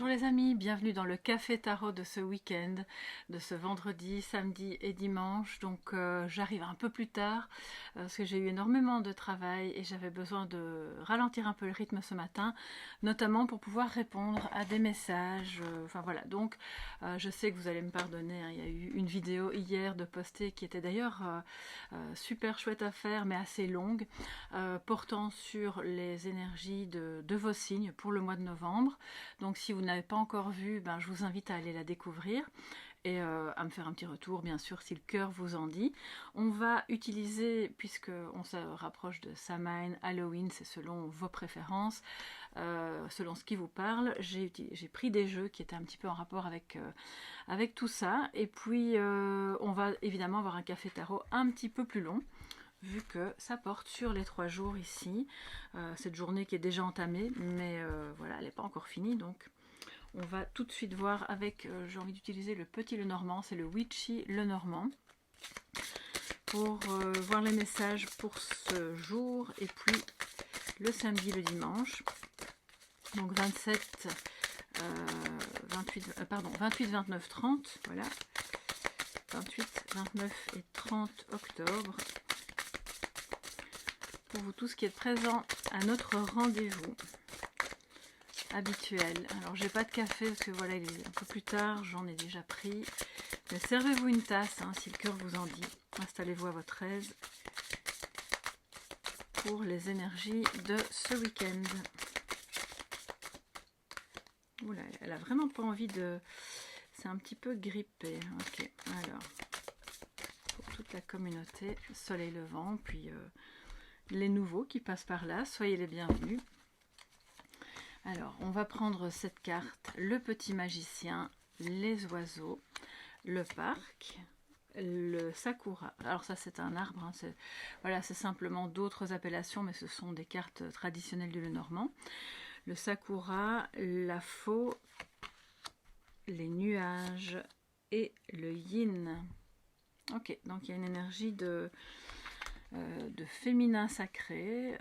Bonjour les amis, bienvenue dans le Café Tarot de ce week-end, de ce vendredi, samedi et dimanche. Donc j'arrive un peu plus tard parce que j'ai eu énormément de travail et j'avais besoin de ralentir un peu le rythme ce matin, notamment pour pouvoir répondre à des messages. Enfin voilà, donc je sais que vous allez me pardonner, hein, il y a eu une vidéo hier de poster qui était d'ailleurs super chouette à faire mais assez longue, portant sur les énergies de vos signes pour le mois de novembre. Donc si vous n'avez pas encore vu, je vous invite à aller la découvrir et à me faire un petit retour, bien sûr, si le cœur vous en dit. On va utiliser, puisqu'on se rapproche de Samhain, Halloween, c'est selon vos préférences, selon ce qui vous parle. J'ai pris des jeux qui étaient un petit peu en rapport avec tout ça. Et puis, on va évidemment avoir un café tarot un petit peu plus long, vu que ça porte sur les 3 jours ici, cette journée qui est déjà entamée, mais voilà, elle n'est pas encore finie, donc on va tout de suite voir avec, j'ai envie d'utiliser le petit Lenormand, c'est le Witchy Lenormand, pour voir les messages pour ce jour, et puis le samedi, le dimanche, donc 27, 28, 29, 30, voilà, 28, 29 et 30 octobre, pour vous tous qui êtes présents à notre rendez-vous habituel. Alors j'ai pas de café parce que voilà, il est un peu plus tard, j'en ai déjà pris. Mais servez-vous une tasse, hein, si le cœur vous en dit. Installez-vous à votre aise pour les énergies de ce week-end. Oula, elle a vraiment pas envie de... C'est un petit peu grippé. Ok, alors, pour toute la communauté, soleil levant, puis... les nouveaux qui passent par là, soyez les bienvenus. Alors, on va prendre cette carte, le petit magicien, les oiseaux, le parc, le sakura. Alors ça, c'est un arbre, hein, c'est simplement d'autres appellations, mais ce sont des cartes traditionnelles du Lenormand. Le sakura, la faux, les nuages et le yin. Ok, donc il y a une énergie de féminin sacré,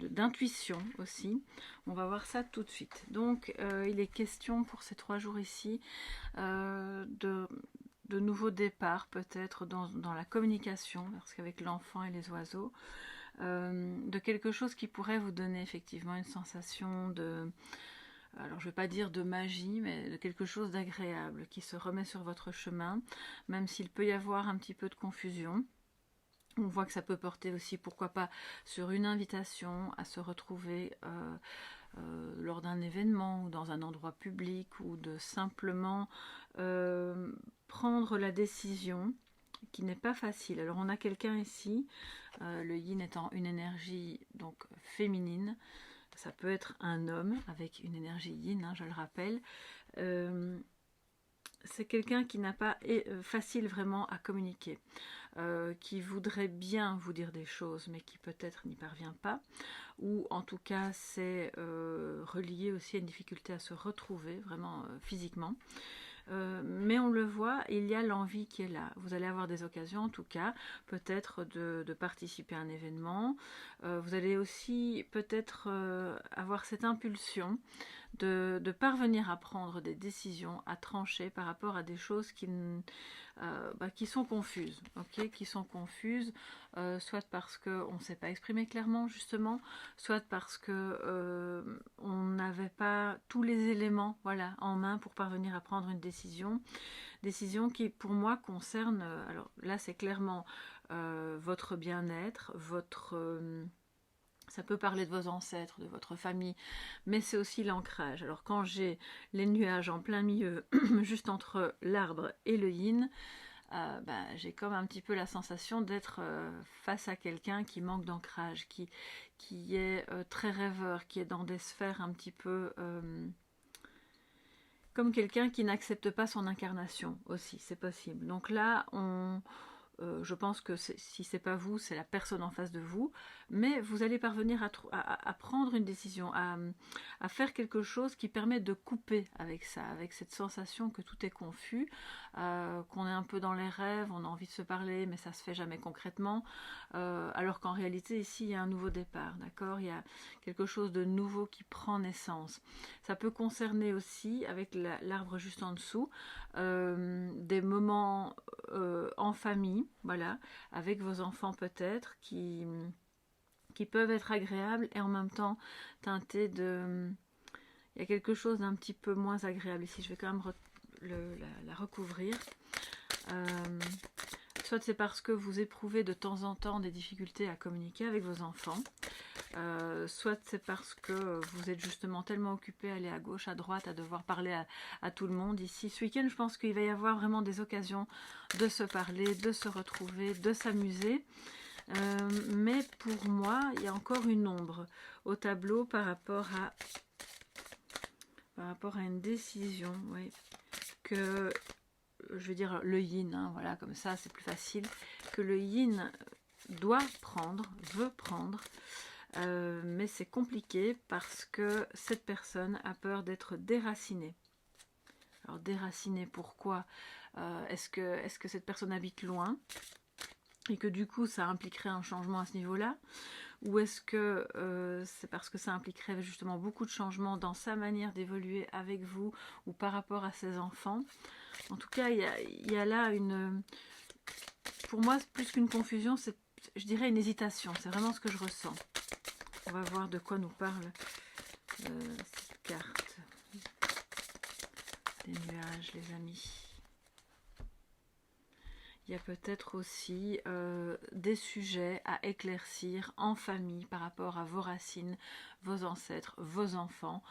d'intuition aussi. On va voir ça tout de suite. Donc il est question pour ces 3 jours ici de nouveaux départs peut-être dans la communication, parce qu'avec l'enfant et les oiseaux, de quelque chose qui pourrait vous donner effectivement une sensation de... Alors je ne vais pas dire de magie, mais de quelque chose d'agréable qui se remet sur votre chemin, même s'il peut y avoir un petit peu de confusion. On voit que ça peut porter aussi, pourquoi pas, sur une invitation à se retrouver lors d'un événement ou dans un endroit public, ou de simplement prendre la décision qui n'est pas facile. Alors on a quelqu'un ici, le yin étant une énergie donc féminine, ça peut être un homme avec une énergie yin, hein, je le rappelle. C'est quelqu'un qui n'a pas facile vraiment à communiquer, qui voudrait bien vous dire des choses, mais qui peut-être n'y parvient pas, ou en tout cas c'est relié aussi à une difficulté à se retrouver vraiment physiquement. Mais on le voit, il y a l'envie qui est là. Vous allez avoir des occasions, en tout cas, peut-être de participer à un événement. Vous allez aussi peut-être avoir cette impulsion de parvenir à prendre des décisions, à trancher par rapport à des choses qui sont confuses, okay, qui sont confuses, soit parce qu'on ne s'est pas exprimé clairement justement, soit parce que on n'avait pas tous les éléments, voilà, en main pour parvenir à prendre une décision qui pour moi concerne, alors là c'est clairement votre bien-être, ça peut parler de vos ancêtres, de votre famille, mais c'est aussi l'ancrage. Alors quand j'ai les nuages en plein milieu, juste entre l'arbre et le yin, j'ai comme un petit peu la sensation d'être face à quelqu'un qui manque d'ancrage, qui est très rêveur, qui est dans des sphères un petit peu... comme quelqu'un qui n'accepte pas son incarnation aussi, c'est possible. Donc là, je pense que si c'est pas vous, c'est la personne en face de vous, mais vous allez parvenir à prendre une décision, à faire quelque chose qui permet de couper avec ça, avec cette sensation que tout est confus, qu'on est un peu dans les rêves, on a envie de se parler, mais ça se fait jamais concrètement, alors qu'en réalité ici il y a un nouveau départ, d'accord, il y a quelque chose de nouveau qui prend naissance. Ça peut concerner aussi, avec l'arbre juste en dessous, des moments en famille, voilà, avec vos enfants peut-être, qui peuvent être agréables et en même temps teintés de... Il y a quelque chose d'un petit peu moins agréable ici. Je vais quand même la recouvrir. Soit c'est parce que vous éprouvez de temps en temps des difficultés à communiquer avec vos enfants, soit c'est parce que vous êtes justement tellement occupé à aller à gauche, à droite, à devoir parler à tout le monde. Ici, ce week-end, je pense qu'il va y avoir vraiment des occasions de se parler, de se retrouver, de s'amuser. Mais pour moi, il y a encore une ombre au tableau par rapport à une décision, oui, que... Je veux dire le yin, hein, voilà, comme ça c'est plus facile, que le yin doit prendre, veut prendre, mais c'est compliqué parce que cette personne a peur d'être déracinée. Alors déracinée, pourquoi? Est-ce que cette personne habite loin et que du coup ça impliquerait un changement à ce niveau-là? Ou est-ce que c'est parce que ça impliquerait justement beaucoup de changements dans sa manière d'évoluer avec vous ou par rapport à ses enfants? En tout cas, il y a là une... Pour moi, plus qu'une confusion, c'est, je dirais, une hésitation. C'est vraiment ce que je ressens. On va voir de quoi nous parle cette carte. Des nuages, les amis. Il y a peut-être aussi des sujets à éclaircir en famille par rapport à vos racines, vos ancêtres, vos enfants.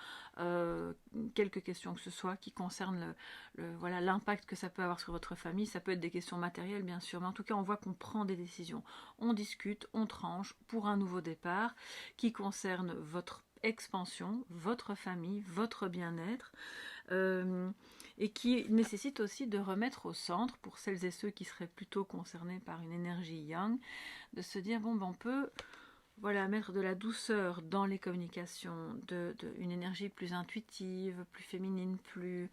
Quelques questions que ce soit qui concernent voilà, l'impact que ça peut avoir sur votre famille. Ça peut être des questions matérielles bien sûr, mais en tout cas on voit qu'on prend des décisions. On discute, on tranche pour un nouveau départ qui concerne votre expansion, votre famille, votre bien-être. Et qui nécessite aussi de remettre au centre, pour celles et ceux qui seraient plutôt concernés par une énergie yang, de se dire, bon, ben on peut voilà, mettre de la douceur dans les communications, une énergie plus intuitive, plus féminine, plus,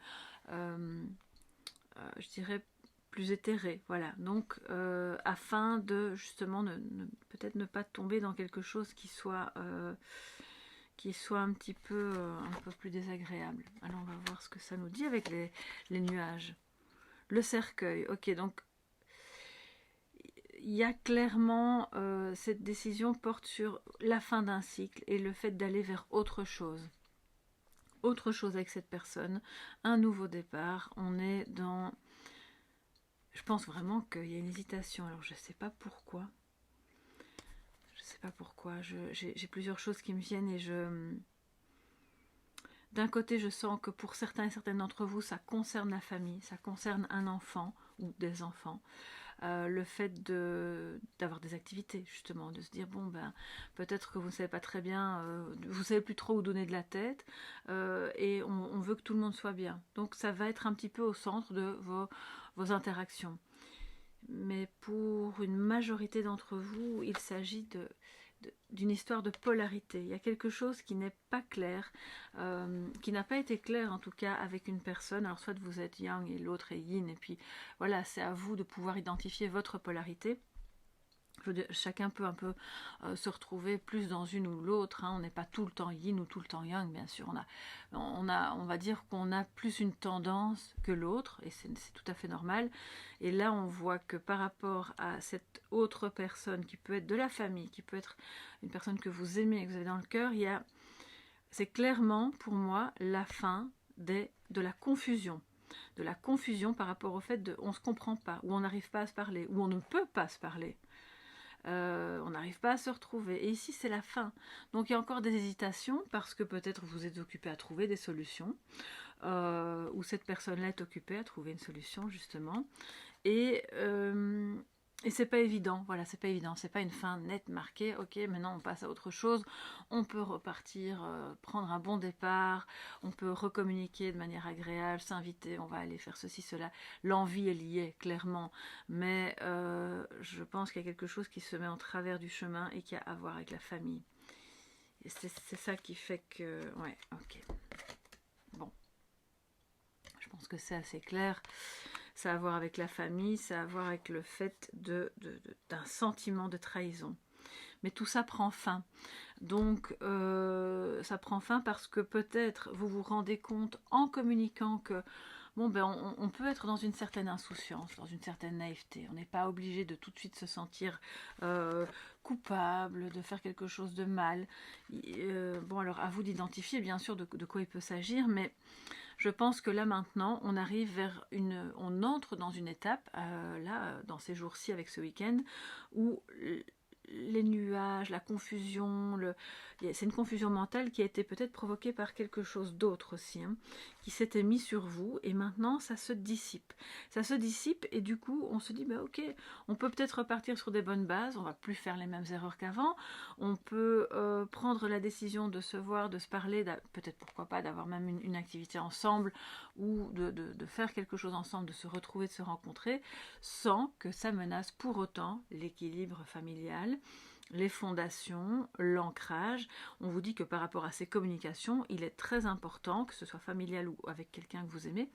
je dirais, plus éthérée, voilà, donc afin de justement peut-être ne pas tomber dans quelque chose qui soit un petit peu plus désagréable. Alors on va voir ce que ça nous dit avec les nuages. Le cercueil, ok, donc il y a clairement, cette décision porte sur la fin d'un cycle et le fait d'aller vers autre chose. Autre chose avec cette personne, un nouveau départ, on est dans... Je pense vraiment qu'il y a une hésitation, alors je ne sais pas pourquoi. J'ai plusieurs choses qui me viennent et d'un côté, je sens que pour certains et certaines d'entre vous, ça concerne la famille, ça concerne un enfant ou des enfants. Le fait d'avoir des activités, justement, de se dire, bon, ben, peut-être que vous ne savez pas très bien, vous ne savez plus trop où donner de la tête, et on veut que tout le monde soit bien. Donc, ça va être un petit peu au centre de vos interactions. Mais pour une majorité d'entre vous, il s'agit d'une histoire de polarité. Il y a quelque chose qui n'est pas clair, qui n'a pas été clair en tout cas avec une personne. Alors soit vous êtes yang et l'autre est yin, et puis voilà, c'est à vous de pouvoir identifier votre polarité. Je veux dire, chacun peut un peu se retrouver plus dans une ou l'autre, hein. On n'est pas tout le temps yin ou tout le temps yang, bien sûr. On va dire qu'on a plus une tendance que l'autre, et c'est tout à fait normal. Et là, on voit que par rapport à cette autre personne, qui peut être de la famille, qui peut être une personne que vous aimez, que vous avez dans le cœur, c'est clairement, pour moi, la fin de la confusion. De la confusion par rapport au fait on ne se comprend pas, ou on n'arrive pas à se parler, ou on ne peut pas se parler. On n'arrive pas à se retrouver. Et ici, c'est la fin. Donc, il y a encore des hésitations parce que peut-être vous êtes occupé à trouver des solutions, ou cette personne-là est occupée à trouver une solution, justement. Et Et c'est pas évident, voilà, c'est pas évident, c'est pas une fin nette marquée, ok, maintenant on passe à autre chose, on peut repartir, prendre un bon départ, on peut recommuniquer de manière agréable, s'inviter, on va aller faire ceci, cela, l'envie est liée, clairement, mais je pense qu'il y a quelque chose qui se met en travers du chemin et qui a à voir avec la famille. Et c'est ça qui fait que, ouais, ok, bon, je pense que c'est assez clair. Ça a à voir avec la famille, ça a à voir avec le fait d'un sentiment de trahison. Mais tout ça prend fin. Donc, ça prend fin parce que peut-être vous vous rendez compte en communiquant que bon, ben, on peut être dans une certaine insouciance, dans une certaine naïveté. On n'est pas obligé de tout de suite se sentir coupable, de faire quelque chose de mal. Bon, alors à vous d'identifier bien sûr de quoi il peut s'agir, mais je pense que là maintenant, on arrive vers on entre dans une étape, là, dans ces jours-ci avec ce week-end, où les nuages, la confusion, c'est une confusion mentale qui a été peut-être provoquée par quelque chose d'autre aussi, hein, qui s'était mis sur vous, et maintenant ça se dissipe. Ça se dissipe, et du coup on se dit, bah ok, on peut peut-être repartir sur des bonnes bases, on va plus faire les mêmes erreurs qu'avant, on peut prendre la décision de se voir, de se parler, peut-être pourquoi pas d'avoir même une activité ensemble, ou de faire quelque chose ensemble, de se retrouver, de se rencontrer, sans que ça menace pour autant l'équilibre familial, les fondations, l'ancrage. On vous dit que par rapport à ces communications, il est très important, que ce soit familial ou avec quelqu'un que vous aimez,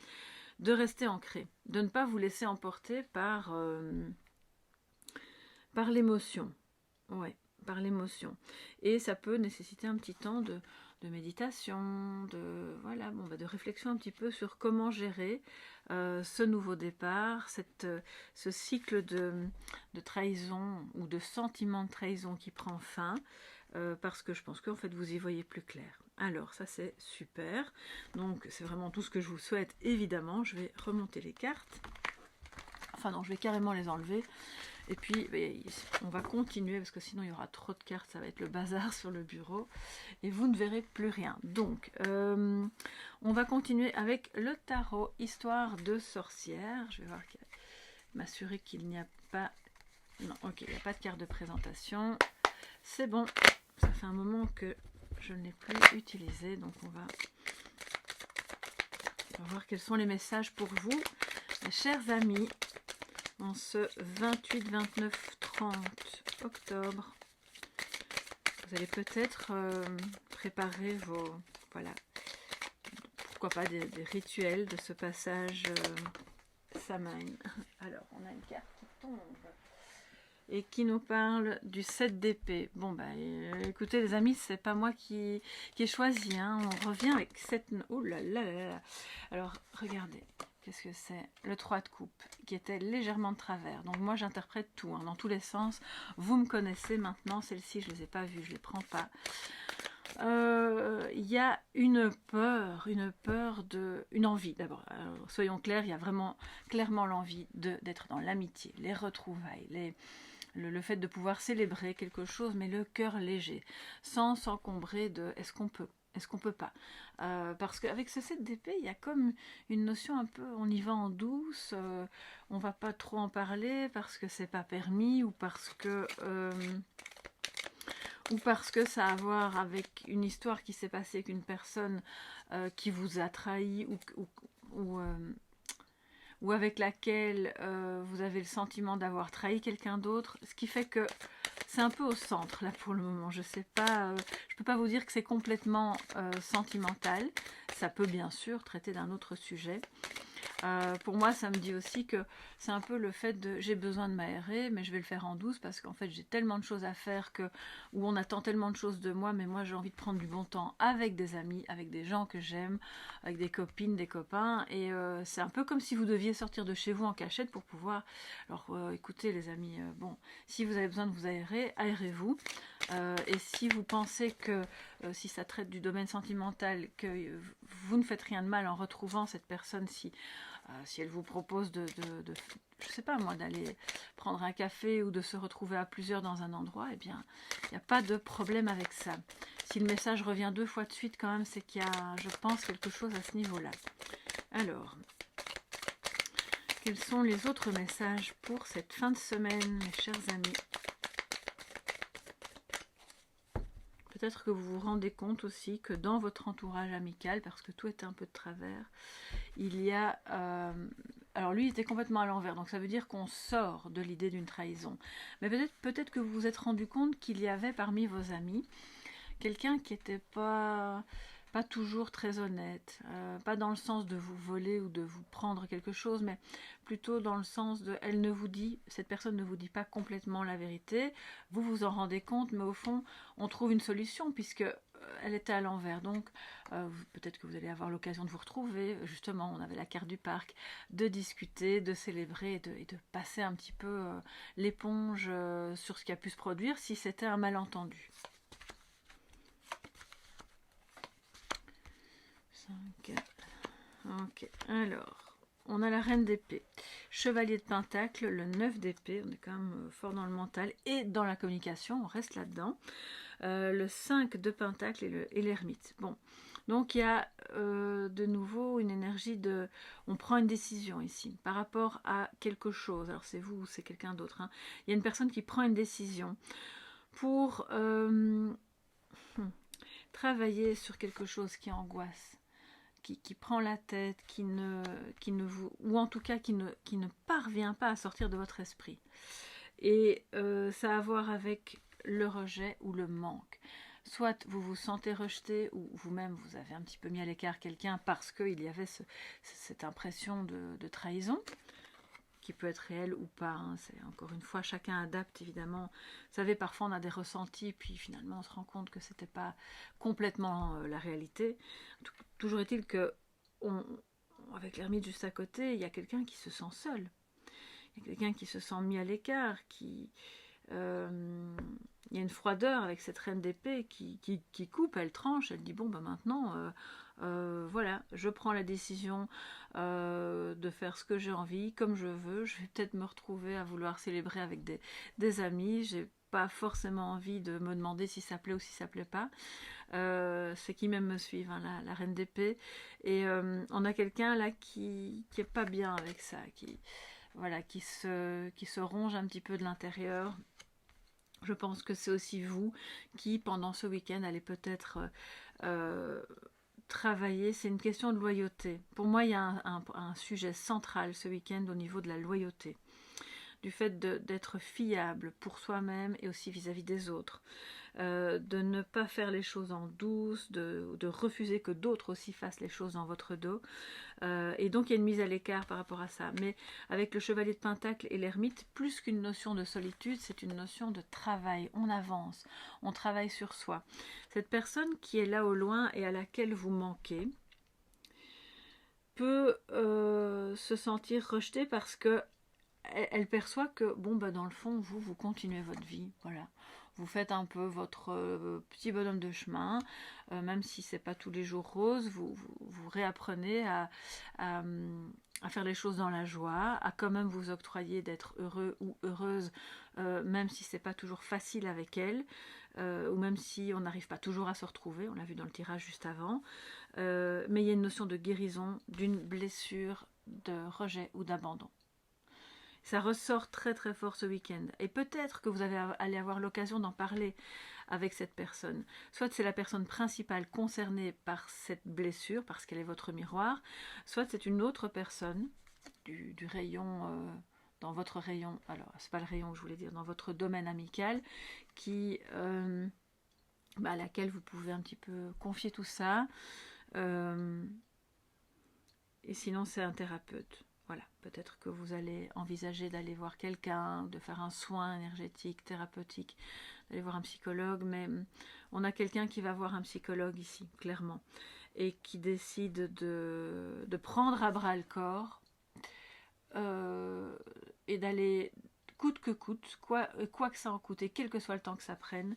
de rester ancré, de ne pas vous laisser emporter par l'émotion. Ouais, par l'émotion. Et ça peut nécessiter un petit temps de méditation, voilà, bon, de réflexion un petit peu sur comment gérer ce nouveau départ, ce cycle de trahison ou de sentiment de trahison qui prend fin, parce que je pense qu'en fait vous y voyez plus clair. Alors ça c'est super, donc c'est vraiment tout ce que je vous souhaite. Évidemment, je vais remonter les cartes, enfin non, je vais carrément les enlever. Et puis, on va continuer parce que sinon il y aura trop de cartes, ça va être le bazar sur le bureau et vous ne verrez plus rien. Donc, on va continuer avec le tarot Histoire de sorcière. Je vais voir, m'assurer qu'il n'y a pas... Non, ok, il n'y a pas de carte de présentation. C'est bon, ça fait un moment que je ne l'ai plus utilisé, donc on va voir quels sont les messages pour vous, mes chers amis. En ce 28, 29, 30 octobre, vous allez peut-être préparer vos, voilà, pourquoi pas des rituels de ce passage Samhain. Alors, on a une carte qui tombe et qui nous parle du 7 d'épée. Bon, bah, écoutez les amis, c'est pas moi qui ai choisi, hein. On revient avec 7... Oh là là là là. Alors, regardez. Qu'est-ce que c'est? Le 3 de coupe, qui était légèrement de travers. Donc moi, j'interprète tout, hein, dans tous les sens. Vous me connaissez maintenant. Celles-ci, je ne les ai pas vues, je ne les prends pas. Il y a une peur une envie. D'abord, soyons clairs, il y a vraiment clairement l'envie d'être dans l'amitié, les retrouvailles, le fait de pouvoir célébrer quelque chose, mais le cœur léger, sans s'encombrer de est-ce qu'on peut. Est-ce qu'on peut pas? Parce qu'avec ce 7 d'épée, il y a comme une notion un peu, on y va en douce, on va pas trop en parler parce que c'est pas permis ou parce que ça a à voir avec une histoire qui s'est passée avec une personne qui vous a trahi ou avec laquelle vous avez le sentiment d'avoir trahi quelqu'un d'autre, ce qui fait que c'est un peu au centre là pour le moment. Je sais pas, je peux pas vous dire que c'est complètement sentimental. Ça peut bien sûr traiter d'un autre sujet. Pour moi, ça me dit aussi que c'est un peu le fait de j'ai besoin de m'aérer, mais je vais le faire en douce parce qu'en fait j'ai tellement de choses à faire où on attend tellement de choses de moi, mais moi j'ai envie de prendre du bon temps avec des amis, avec des gens que j'aime, avec des copines, des copains, et c'est un peu comme si vous deviez sortir de chez vous en cachette pour pouvoir... Alors écoutez les amis, bon, si vous avez besoin de vous aérer, aérez-vous, et si vous pensez que si ça traite du domaine sentimental, que vous ne faites rien de mal en retrouvant cette personne, si elle vous propose je sais pas moi, d'aller prendre un café ou de se retrouver à plusieurs dans un endroit, eh bien, il n'y a pas de problème avec ça. Si le message revient 2 fois de suite, quand même, c'est qu'il y a, je pense, quelque chose à ce niveau-là. Alors, Quels sont les autres messages pour cette fin de semaine, mes chers amis? Peut-être que vous vous rendez compte aussi que dans votre entourage amical, parce que tout est un peu de travers, il y a... alors lui, il était complètement à l'envers, donc ça veut dire qu'on sort de l'idée d'une trahison. Mais peut-être que vous vous êtes rendu compte qu'il y avait parmi vos amis quelqu'un qui n'était pas toujours très honnête, pas dans le sens de vous voler ou de vous prendre quelque chose, mais plutôt dans le sens de cette personne ne vous dit pas complètement la vérité, vous vous en rendez compte, mais au fond, on trouve une solution puisque elle était à l'envers. Donc, peut-être que vous allez avoir l'occasion de vous retrouver. Justement, on avait la carte du parc, de discuter, de célébrer et de passer un petit peu l'éponge sur ce qui a pu se produire si c'était un malentendu. 5. Ok, alors, on a la reine d'épée, chevalier de pentacle, le 9 d'épée, on est quand même fort dans le mental et dans la communication, on reste là-dedans. Le 5 de pentacle et l'ermite. Bon, donc il y a de nouveau une énergie de... On prend une décision ici par rapport à quelque chose. Alors c'est vous ou c'est quelqu'un d'autre. Hein. Il y a une personne qui prend une décision pour travailler sur quelque chose qui angoisse. Qui prend la tête, qui ne vous, ou en tout cas qui ne parvient pas à sortir de votre esprit. Et ça a à voir avec le rejet ou le manque. Soit vous vous sentez rejeté, ou vous-même vous avez un petit peu mis à l'écart quelqu'un parce qu'il y avait cette impression de trahison, qui peut être réelle ou pas. Hein. C'est encore une fois, chacun adapte évidemment. Vous savez, parfois on a des ressentis, puis finalement on se rend compte que c'était pas complètement la réalité. Toujours est-il que, avec l'ermite juste à côté, il y a quelqu'un qui se sent seul. Il y a quelqu'un qui se sent mis à l'écart, il y a une froideur avec cette reine d'épée qui coupe, elle tranche, elle dit bon ben maintenant voilà, je prends la décision de faire ce que j'ai envie, comme je veux, je vais peut-être me retrouver à vouloir célébrer avec des amis, j'ai pas forcément envie de me demander si ça plaît ou si ça plaît pas. C'est qui même me suivent, hein, la reine d'épée, et on a quelqu'un là qui est pas bien avec ça, voilà, qui se ronge un petit peu de l'intérieur. Je pense que c'est aussi vous qui, pendant ce week-end, allez peut-être travailler. C'est une question de loyauté. Pour moi, il y a un sujet central ce week-end au niveau de la loyauté. Du fait d'être fiable pour soi-même et aussi vis-à-vis des autres. De ne pas faire les choses en douce, de refuser que d'autres aussi fassent les choses dans votre dos. Et donc il y a une mise à l'écart par rapport à ça. Mais avec le chevalier de pentacle et l'ermite, plus qu'une notion de solitude, c'est une notion de travail. On avance, on travaille sur soi. Cette personne qui est là au loin et à laquelle vous manquez peut se sentir rejetée parce que elle perçoit que, bon, bah, dans le fond, vous continuez votre vie, voilà. Vous faites un peu votre petit bonhomme de chemin, même si c'est pas tous les jours rose, vous réapprenez à faire les choses dans la joie, à quand même vous octroyer d'être heureux ou heureuse, même si c'est pas toujours facile avec elle, ou même si on n'arrive pas toujours à se retrouver, on l'a vu dans le tirage juste avant, mais il y a une notion de guérison d'une blessure, de rejet ou d'abandon. Ça ressort très très fort ce week-end. Et peut-être que vous allez avoir l'occasion d'en parler avec cette personne. Soit c'est la personne principale concernée par cette blessure, parce qu'elle est votre miroir, soit c'est une autre personne du rayon, dans votre rayon, alors c'est pas le rayon que je voulais dire, dans votre domaine amical, à laquelle vous pouvez un petit peu confier tout ça. Et sinon c'est un thérapeute. Voilà, peut-être que vous allez envisager d'aller voir quelqu'un, de faire un soin énergétique, thérapeutique, d'aller voir un psychologue, mais on a quelqu'un qui va voir un psychologue ici, clairement, et qui décide de prendre à bras le corps et d'aller coûte que coûte, quoi que ça en coûte, et quel que soit le temps que ça prenne,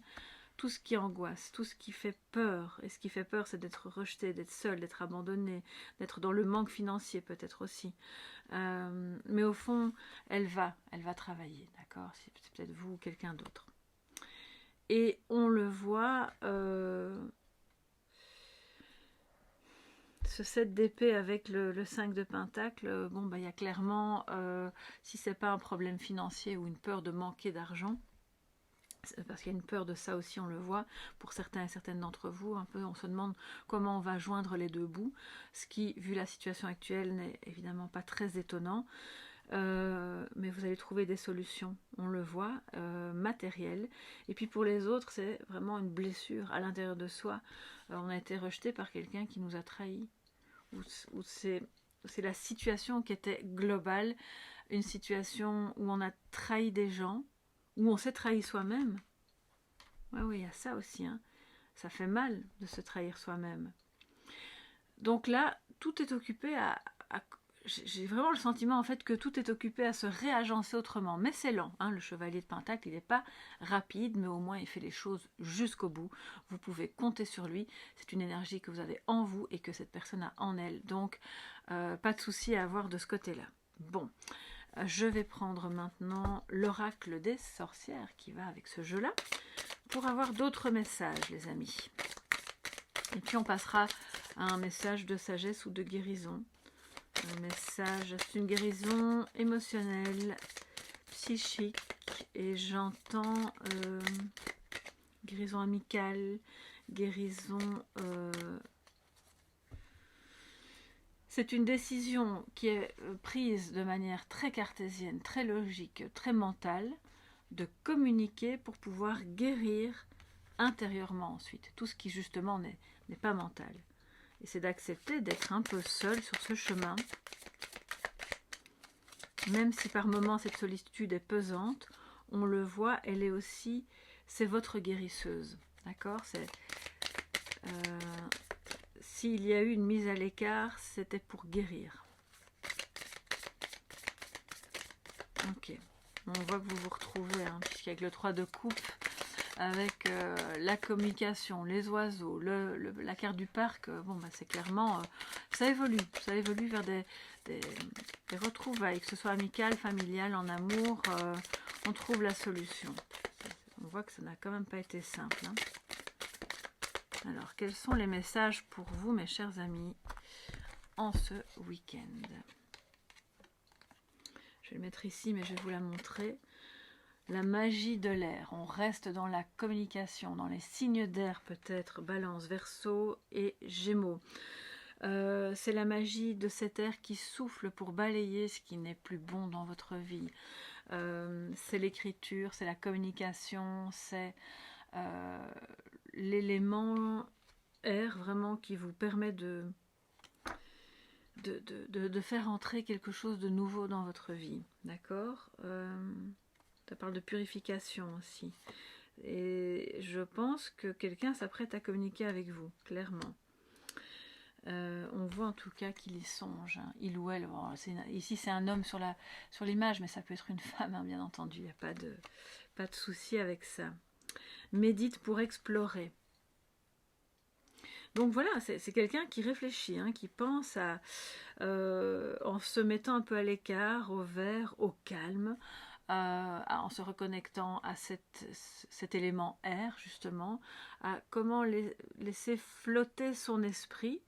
tout ce qui angoisse, tout ce qui fait peur, et ce qui fait peur c'est d'être rejeté, d'être seul, d'être abandonné, d'être dans le manque financier peut-être aussi. Mais au fond, elle va travailler, d'accord? C'est peut-être vous ou quelqu'un d'autre. Et on le voit, ce 7 d'épée avec le 5 de pentacle, bon, il y a clairement, si c'est pas un problème financier ou une peur de manquer d'argent, parce qu'il y a une peur de ça aussi, on le voit, pour certains et certaines d'entre vous, un peu, on se demande comment on va joindre les deux bouts, ce qui, vu la situation actuelle, n'est évidemment pas très étonnant, mais vous allez trouver des solutions, on le voit, matérielles. Et puis pour les autres, c'est vraiment une blessure à l'intérieur de soi. On a été rejeté par quelqu'un qui nous a trahis, ou c'est la situation qui était globale, une situation où on a trahi des gens, où on s'est trahi soi-même. Oui, il y a ça aussi, hein. Ça fait mal de se trahir soi-même. Donc là, tout est occupé à j'ai vraiment le sentiment en fait que tout est occupé à se réagencer autrement. Mais c'est lent, hein, le chevalier de Pentacle, il n'est pas rapide, mais au moins il fait les choses jusqu'au bout. Vous pouvez compter sur lui, c'est une énergie que vous avez en vous et que cette personne a en elle. Donc, pas de souci à avoir de ce côté-là. Bon, je vais prendre maintenant l'oracle des sorcières qui va avec ce jeu-là, pour avoir d'autres messages, les amis. Et puis on passera à un message de sagesse ou de guérison. Un message, c'est une guérison émotionnelle, psychique, et j'entends guérison amicale, guérison... c'est une décision qui est prise de manière très cartésienne, très logique, très mentale, de communiquer pour pouvoir guérir intérieurement ensuite, tout ce qui justement n'est pas mental. Et c'est d'accepter d'être un peu seul sur ce chemin, même si par moments cette solitude est pesante, on le voit, elle est aussi, c'est votre guérisseuse, d'accord? S'il y a eu une mise à l'écart, c'était pour guérir. Ok, on voit que vous vous retrouvez, hein, puisqu'avec le 3 de coupe, avec la communication, les oiseaux, la carte du parc, bon, c'est clairement, ça évolue vers des retrouvailles, que ce soit amical, familial, en amour, on trouve la solution. On voit que ça n'a quand même pas été simple, hein. Alors, quels sont les messages pour vous, mes chers amis, en ce week-end? Je vais le mettre ici, mais je vais vous la montrer. La magie de l'air, on reste dans la communication, dans les signes d'air peut-être, Balance, Verseau et Gémeaux. C'est la magie de cet air qui souffle pour balayer ce qui n'est plus bon dans votre vie. C'est l'écriture, c'est la communication, c'est l'élément air vraiment qui vous permet de faire entrer quelque chose de nouveau dans votre vie. D'accord ? Ça parle de purification aussi. Et je pense que quelqu'un s'apprête à communiquer avec vous, clairement. On voit en tout cas qu'il y songe, hein. Il ou elle. Bon, ici c'est un homme sur l'image, mais ça peut être une femme, hein, bien entendu. Il n'y a pas de souci avec ça. Médite pour explorer. Donc voilà, c'est quelqu'un qui réfléchit, hein, qui pense à, en se mettant un peu à l'écart, au vert, au calme, en se reconnectant à cet élément air, justement, à comment laisser flotter son esprit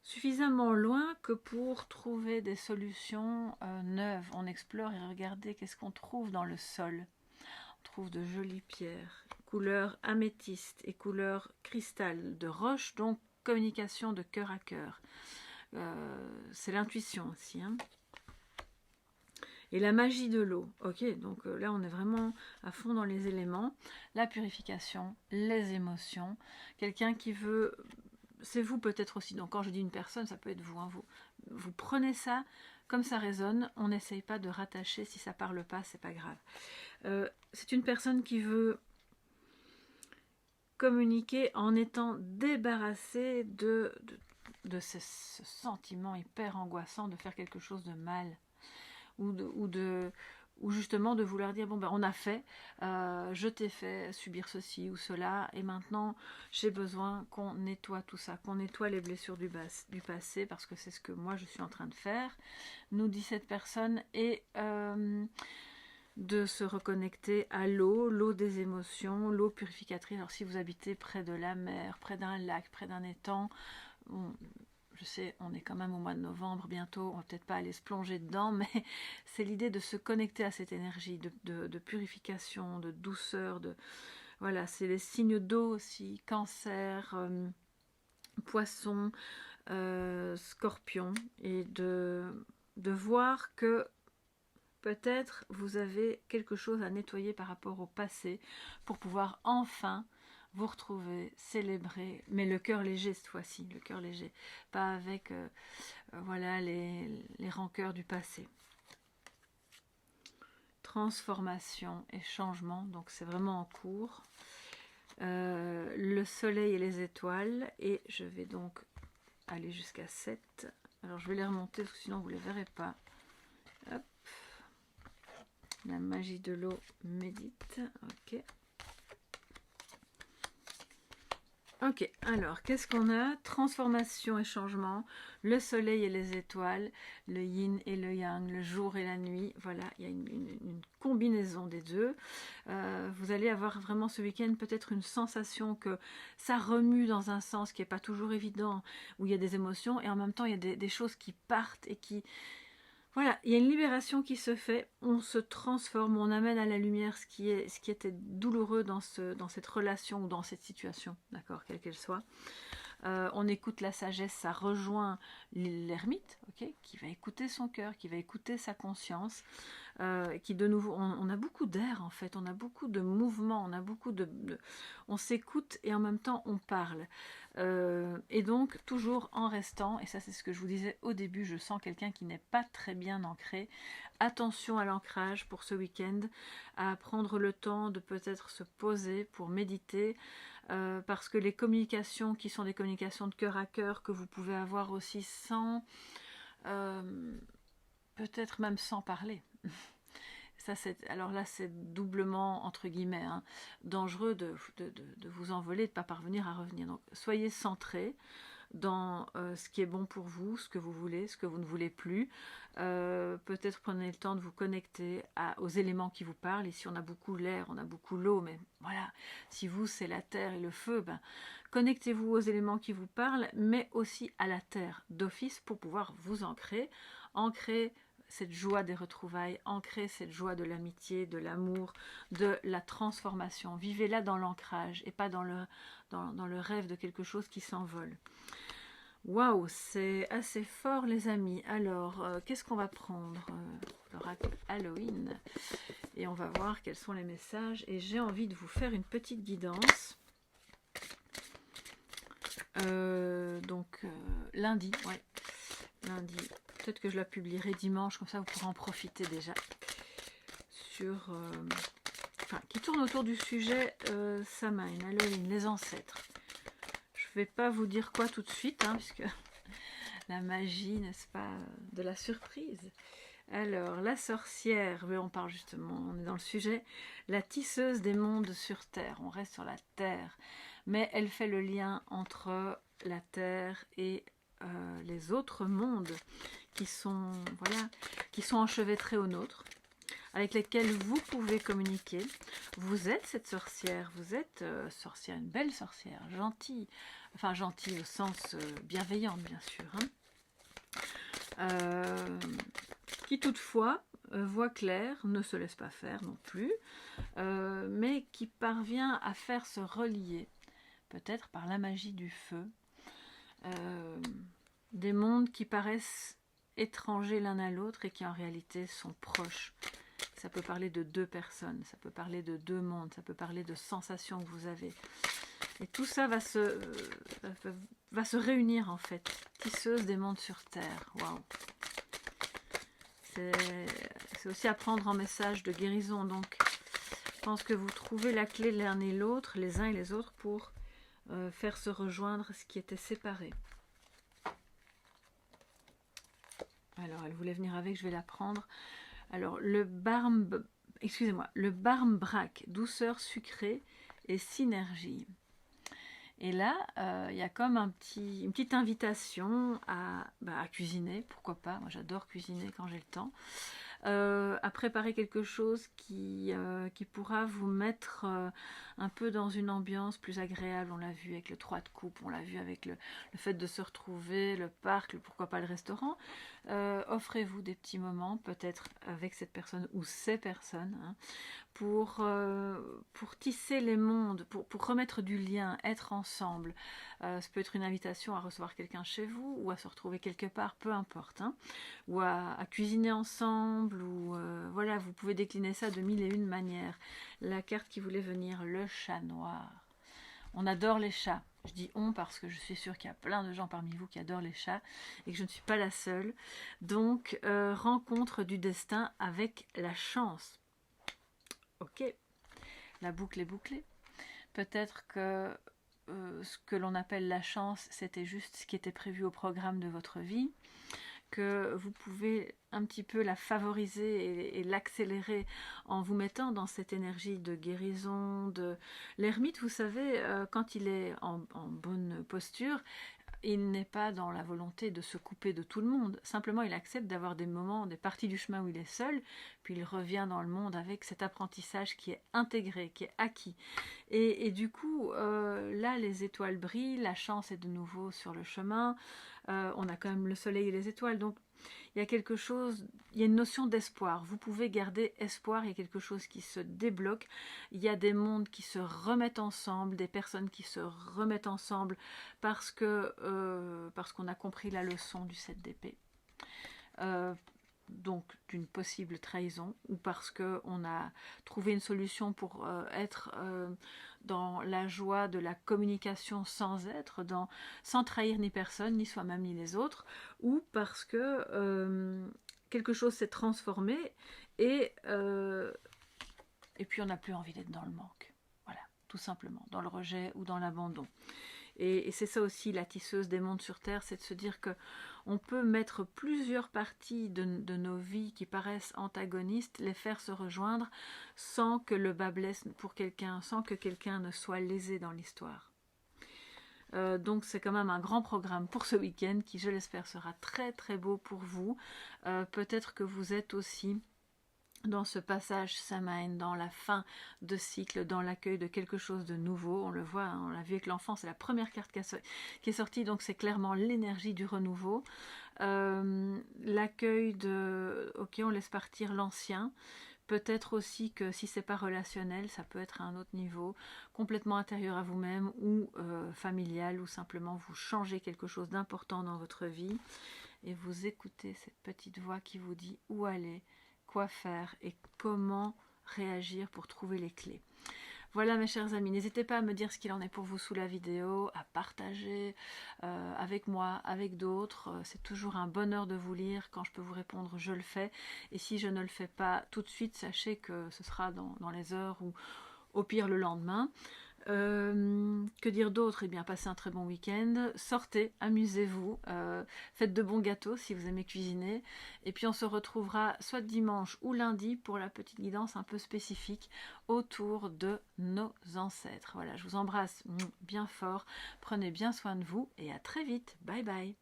suffisamment loin que pour trouver des solutions neuves. On explore et regardez qu'est-ce qu'on trouve dans le sol. On trouve de jolies pierres, couleur améthyste et couleur cristal, de roche, donc communication de cœur à cœur. C'est l'intuition aussi, hein. Et la magie de l'eau. Ok, donc là on est vraiment à fond dans les éléments. La purification, les émotions. Quelqu'un qui veut... C'est vous peut-être aussi. Donc quand je dis une personne, ça peut être vous, hein. Vous prenez ça, comme ça résonne. On n'essaye pas de rattacher. Si ça parle pas, c'est pas grave. C'est une personne qui veut communiquer en étant débarrassée de ce sentiment hyper angoissant de faire quelque chose de mal. Ou justement de vouloir dire, bon ben on a fait, je t'ai fait subir ceci ou cela, et maintenant j'ai besoin qu'on nettoie tout ça, qu'on nettoie les blessures du passé, parce que c'est ce que moi je suis en train de faire, nous dit cette personne, et de se reconnecter à l'eau des émotions, l'eau purificatrice. Alors si vous habitez près de la mer, près d'un lac, près d'un étang, bon, je sais, on est quand même au mois de novembre bientôt, on va peut-être pas aller se plonger dedans, mais c'est l'idée de se connecter à cette énergie de purification, de douceur, voilà, c'est les signes d'eau aussi, Cancer, Poisson, Scorpion, et de voir que peut-être vous avez quelque chose à nettoyer par rapport au passé pour pouvoir enfin vous retrouver, célébrer, mais le cœur léger cette fois-ci, le cœur léger, pas avec voilà les rancœurs du passé. Transformation et changement, donc c'est vraiment en cours. Le soleil et les étoiles, et je vais donc aller jusqu'à 7. Alors je vais les remonter parce que sinon vous ne les verrez pas. Hop. La magie de l'eau médite. Ok. Ok, alors qu'est-ce qu'on a? Transformation et changement, le soleil et les étoiles, le yin et le yang, le jour et la nuit. Voilà, il y a une combinaison des deux. Vous allez avoir vraiment ce week-end peut-être une sensation que ça remue dans un sens qui n'est pas toujours évident, où il y a des émotions, et en même temps il y a des choses qui partent et qui... Voilà, il y a une libération qui se fait, on se transforme, on amène à la lumière ce qui était douloureux dans cette relation ou dans cette situation, d'accord, quelle qu'elle soit. On écoute la sagesse, ça rejoint l'ermite, okay, qui va écouter son cœur, qui va écouter sa conscience, qui de nouveau, on a beaucoup d'air en fait, on a beaucoup de mouvement, on a beaucoup on s'écoute et en même temps on parle. Et donc toujours en restant, et ça c'est ce que je vous disais au début, je sens quelqu'un qui n'est pas très bien ancré. Attention à l'ancrage pour ce week-end, à prendre le temps de peut-être se poser pour méditer, parce que les communications qui sont des communications de cœur à cœur que vous pouvez avoir aussi sans, peut-être même sans parler. Ça, alors là, c'est doublement, entre guillemets, hein, dangereux de vous envoler, de ne pas parvenir à revenir. Donc, soyez centrés dans ce qui est bon pour vous, ce que vous voulez, ce que vous ne voulez plus. Peut-être prenez le temps de vous connecter aux éléments qui vous parlent. Ici, on a beaucoup l'air, on a beaucoup l'eau, mais voilà, si vous, c'est la terre et le feu, ben, connectez-vous aux éléments qui vous parlent, mais aussi à la terre d'office pour pouvoir vous ancrer cette joie des retrouvailles, ancrer cette joie de l'amitié, de l'amour, de la transformation. Vivez-la dans l'ancrage et pas dans le rêve de quelque chose qui s'envole. Waouh, c'est assez fort les amis. Alors, qu'est-ce qu'on va prendre? L'oracle Halloween. Et on va voir quels sont les messages. Et j'ai envie de vous faire une petite guidance. Lundi, ouais. Lundi. Peut-être que je la publierai dimanche, comme ça vous pourrez en profiter déjà. Qui tourne autour du sujet Samhain, Halloween, les ancêtres. Je ne vais pas vous dire quoi tout de suite, hein, puisque la magie, n'est-ce pas, de la surprise. Alors, la sorcière, on parle justement, on est dans le sujet, la tisseuse des mondes sur Terre. On reste sur la Terre, mais elle fait le lien entre la Terre et les autres mondes qui sont enchevêtrés aux nôtres, avec lesquels vous pouvez communiquer. Vous êtes cette sorcière, vous êtes sorcière, une belle sorcière, gentille, enfin gentille au sens bienveillante bien sûr, hein. Qui toutefois voit clair, ne se laisse pas faire non plus, mais qui parvient à faire se relier, peut-être par la magie du feu, des mondes qui paraissent étrangers l'un à l'autre et qui en réalité sont proches. Ça peut parler de deux personnes, ça peut parler de deux mondes, ça peut parler de sensations que vous avez. Et tout ça va se réunir en fait. Tisseuse des mondes sur Terre. Waouh. C'est aussi à prendre en message de guérison. Donc, je pense que vous trouvez la clé l'un et l'autre, les uns et les autres, pour faire se rejoindre ce qui était séparé. Alors, elle voulait venir avec, je vais la prendre. Alors, le barmbrack, douceur sucrée et synergie. Et là, il y a comme une petite invitation à cuisiner, pourquoi pas. Moi, j'adore cuisiner quand j'ai le temps. à préparer quelque chose qui pourra vous mettre un peu dans une ambiance plus agréable. On l'a vu avec le 3 de coupe, on l'a vu avec le fait de se retrouver, le parc, pourquoi pas le restaurant. Offrez-vous des petits moments, peut-être avec cette personne ou ces personnes, hein, pour tisser les mondes, pour remettre du lien, être ensemble. Ça peut être une invitation à recevoir quelqu'un chez vous ou à se retrouver quelque part, peu importe, hein, ou à cuisiner ensemble, ou voilà, vous pouvez décliner ça de mille et une manières. La carte qui voulait venir, le chat noir. On adore les chats. Je dis on parce que je suis sûre qu'il y a plein de gens parmi vous qui adorent les chats et que je ne suis pas la seule. Donc, rencontre du destin avec la chance. Ok, la boucle est bouclée. Peut-être que ce que l'on appelle la chance, c'était juste ce qui était prévu au programme de votre vie, que vous pouvez un petit peu la favoriser et l'accélérer en vous mettant dans cette énergie de guérison, de l'ermite, vous savez, quand il est en bonne posture, il n'est pas dans la volonté de se couper de tout le monde. Simplement, il accepte d'avoir des moments, des parties du chemin où il est seul, puis il revient dans le monde avec cet apprentissage qui est intégré, qui est acquis. Et du coup, là, les étoiles brillent, la chance est de nouveau sur le chemin. On a quand même le soleil et les étoiles, donc il y a quelque chose, il y a une notion d'espoir. Vous pouvez garder espoir, il y a quelque chose qui se débloque. Il y a des mondes qui se remettent ensemble, des personnes qui se remettent ensemble parce qu'on a compris la leçon du 7 d'épée. Donc d'une possible trahison, ou parce qu'on a trouvé une solution pour être dans la joie de la communication sans sans trahir ni personne, ni soi-même, ni les autres, ou parce que quelque chose s'est transformé et puis on n'a plus envie d'être dans le manque. Voilà, tout simplement, dans le rejet ou dans l'abandon. Et c'est ça aussi la tisseuse des mondes sur Terre, c'est de se dire que on peut mettre plusieurs parties de nos vies qui paraissent antagonistes, les faire se rejoindre sans que le bas blesse pour quelqu'un, sans que quelqu'un ne soit lésé dans l'histoire. Donc c'est quand même un grand programme pour ce week-end qui, je l'espère, sera très très beau pour vous. Peut-être que vous êtes aussi dans ce passage Samhain, dans la fin de cycle, dans l'accueil de quelque chose de nouveau. On le voit, hein, on l'a vu avec l'enfant, c'est la première carte qui est sortie, donc c'est clairement l'énergie du renouveau. L'accueil de, ok, on laisse partir l'ancien. Peut-être aussi que si c'est pas relationnel, ça peut être à un autre niveau, complètement intérieur à vous-même ou familial, ou simplement vous changez quelque chose d'important dans votre vie et vous écoutez cette petite voix qui vous dit où aller, quoi faire et comment réagir pour trouver les clés. Voilà mes chers amis, n'hésitez pas à me dire ce qu'il en est pour vous sous la vidéo, à partager avec moi, avec d'autres. C'est toujours un bonheur de vous lire. Quand je peux vous répondre, je le fais. Et si je ne le fais pas tout de suite, sachez que ce sera dans les heures ou au pire le lendemain. Que dire d'autre? Eh bien, passez un très bon week-end, sortez, amusez-vous, faites de bons gâteaux si vous aimez cuisiner, et puis on se retrouvera soit dimanche ou lundi pour la petite guidance un peu spécifique autour de nos ancêtres. Voilà, je vous embrasse bien fort, prenez bien soin de vous et à très vite, bye bye.